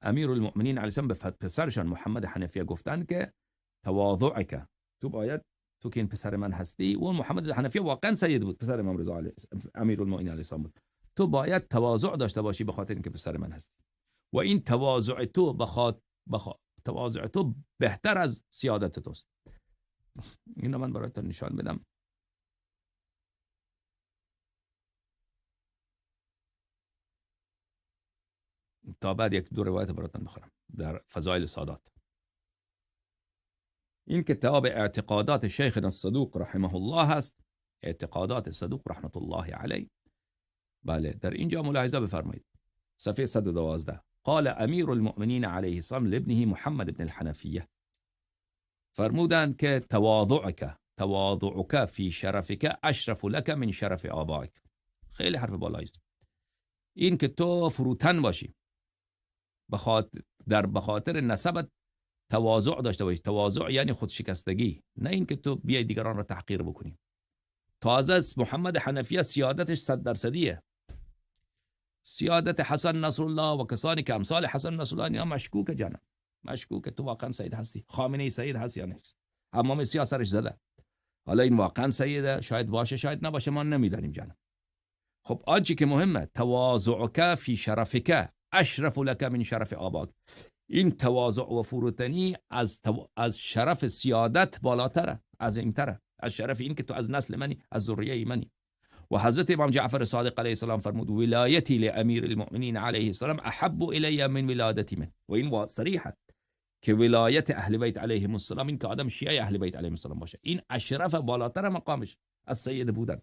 امیرالمؤمنین علیه السلام به پسرشان محمد حنفیه گفتن که تواضعک، تو باید، تو که این پسر من هستی، و محمد حنفیه واقعا سید بود، پسر امام رضا علیه امیرالمؤمنین علیه السلام بود، تو باید تواضع داشته باشی به خاطر اینکه پسر من هستی و این تواضع تو تواضع تو بهتر از سیادت توست. اینو من براتون نشان بدم. تا بعد یک دو روایت براتون بخورم در فضائل سادات. این کتاب اعتقادات شیخنا الصدوق رحمه الله هست، اعتقادات صدوق رحمت الله علیه. بله، در اینجا ملاحظه بفرمایید، صفحه 112. قال امیر المؤمنین علیه السلام لابنه محمد بن الحنفیه، فرمودند که تواضعک فی شرفک اشرف لک من شرف آبائک. خیلی حرف بالایی است. این که تو فروتن باشی، به خاطر نسبت تواضع داشته باشی. تواضع یعنی خودشکستگی، نه این که تو بیای دیگران را تحقیر بکنی. تازه محمد حنفیه سیادتش 100%. سیادت حسن نصرالله و کسانی که امثال حسن نصرالله اینا مشکوک جانم، مشکوک تو واقعا سید هستی، خامنه‌ای سید هست یا نیست، امام سیاه سرش زده. حالا این واقعا سیده، شاید باشه شاید نباشه، ما نمیدانیم جانم. خب آنچه که مهمه تواضعک فی شرفک اشرف لک من شرف آباک. این تواضع و فروتنی از شرف سیادت بالاتره، عظیمتره، از شرف این که تو از نسل منی، از ذریه منی. و حضرت امام جعفر صادق علیه السلام فرمود ولایتی لامیر المؤمنین علیه السلام احب الی من ولادتی من. و این صریحه که ولایت اهل بیت علیهم السلام، این که آدم شیعه اهل بیت علیهم السلام باشه، این اشرف بالاتر مقامش از سید بودن.